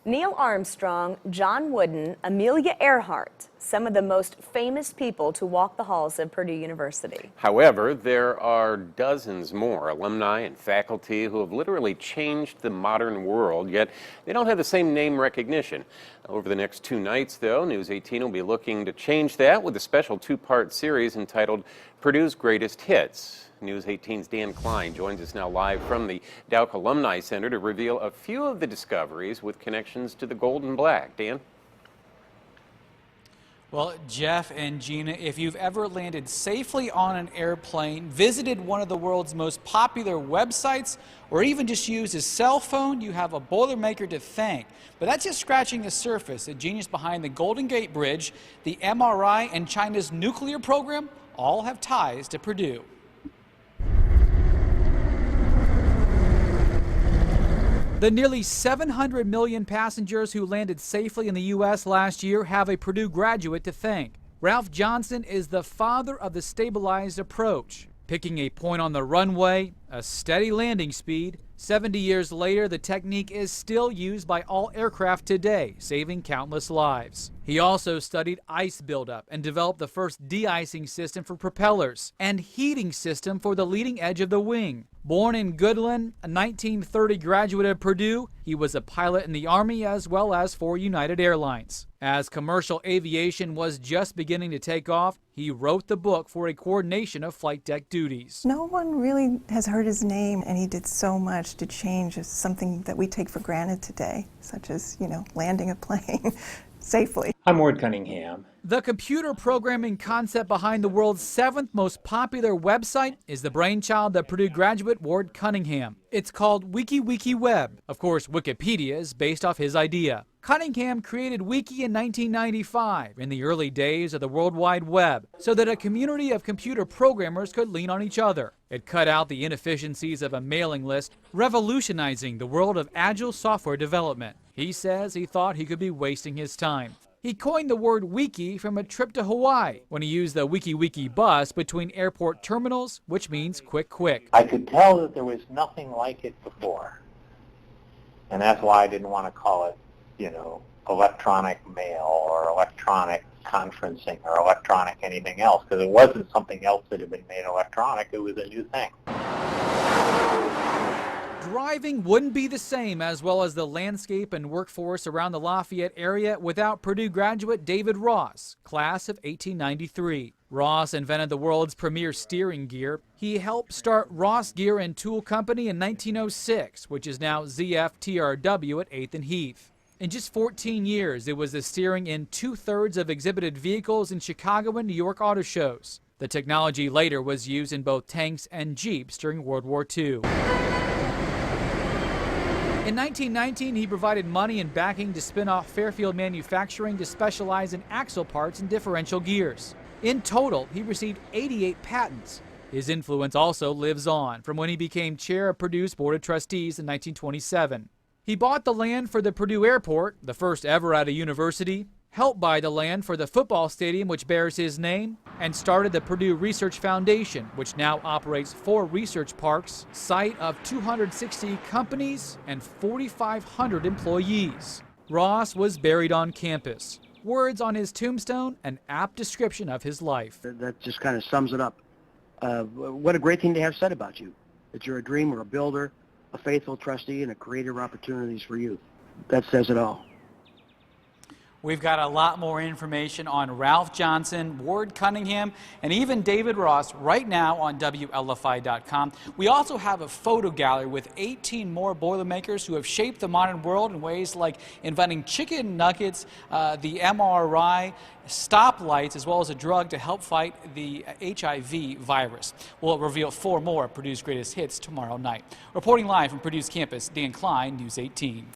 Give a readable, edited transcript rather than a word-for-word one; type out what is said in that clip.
Neil Armstrong, John Wooden, Amelia Earhart, some of the most famous people to walk the halls of Purdue University. However, there are dozens more alumni and faculty who have literally changed the modern world, yet they don't have the same name recognition. Over the next 2 nights, though, News 18 will be looking to change that with a special 2-part series entitled Purdue's Greatest Hits. News 18's Dan Klein joins us now live from the Dauch Alumni Center to reveal a few of the discoveries with connections to the gold and black. Dan? Well, Jeff and Gina, if you've ever landed safely on an airplane, visited one of the world's most popular websites, or even just used a cell phone, you have a Boilermaker to thank. But that's just scratching the surface. The genius behind the Golden Gate Bridge, the MRI, and China's nuclear program all have ties to Purdue. The nearly 700 million passengers who landed safely in the U.S. last year have a Purdue graduate to thank. Ralph Johnson is the father of the stabilized approach. Picking a point on the runway, a steady landing speed. 70 years later, the technique is still used by all aircraft today, saving countless lives. He also studied ice buildup and developed the first de-icing system for propellers and heating system for the leading edge of the wing. Born in Goodland, a 1930 graduate of Purdue, he was a pilot in the Army as well as for United Airlines. As commercial aviation was just beginning to take off, he wrote the book for a coordination of flight deck duties. No one really has heard his name, and he did so much to change something that we take for granted today, such as, landing a plane safely. I'm Ward Cunningham. The computer programming concept behind the world's 7th most popular website is the brainchild of Purdue graduate Ward Cunningham. It's called WikiWikiWeb. Of course, Wikipedia is based off his idea. Cunningham created Wiki in 1995, in the early days of the World Wide Web, so that a community of computer programmers could lean on each other. It cut out the inefficiencies of a mailing list, revolutionizing the world of agile software development. He says he thought he could be wasting his time. He coined the word wiki from a trip to Hawaii when he used the WikiWiki bus between airport terminals, which means quick. I could tell that there was nothing like it before, and that's why I didn't want to call it, electronic mail or electronic conferencing or electronic anything else, because it wasn't something else that had been made electronic. It was a new thing. Driving wouldn't be the same, as well as the landscape and workforce around the Lafayette area, without Purdue graduate David Ross, class of 1893. Ross invented the world's premier steering gear. He helped start Ross Gear and Tool Company in 1906, which is now ZF-TRW at 8th and Heath. In just 14 years, it was the steering in 2/3 of exhibited vehicles in Chicago and New York auto shows. The technology later was used in both tanks and Jeeps during World War II. In 1919, he provided money and backing to spin off Fairfield Manufacturing to specialize in axle parts and differential gears. In total, he received 88 patents. His influence also lives on from when he became chair of Purdue's Board of Trustees in 1927. He bought the land for the Purdue Airport, the first ever at a university, helped buy the land for the football stadium which bears his name, and started the Purdue Research Foundation, which now operates 4 research parks, site of 260 companies and 4,500 employees. Ross was buried on campus. Words on his tombstone, an apt description of his life. That just kind of sums it up. What a great thing to have said about you, that you're a dreamer, a builder, a faithful trustee, and a creator of opportunities for youth. That says it all. We've got a lot more information on Ralph Johnson, Ward Cunningham, and even David Ross right now on WLFI.com. We also have a photo gallery with 18 more Boilermakers who have shaped the modern world in ways like inventing chicken nuggets, the MRI, stoplights, as well as a drug to help fight the HIV virus. We'll reveal 4 more of Purdue's greatest hits tomorrow night. Reporting live from Purdue's campus, Dan Klein, News 18.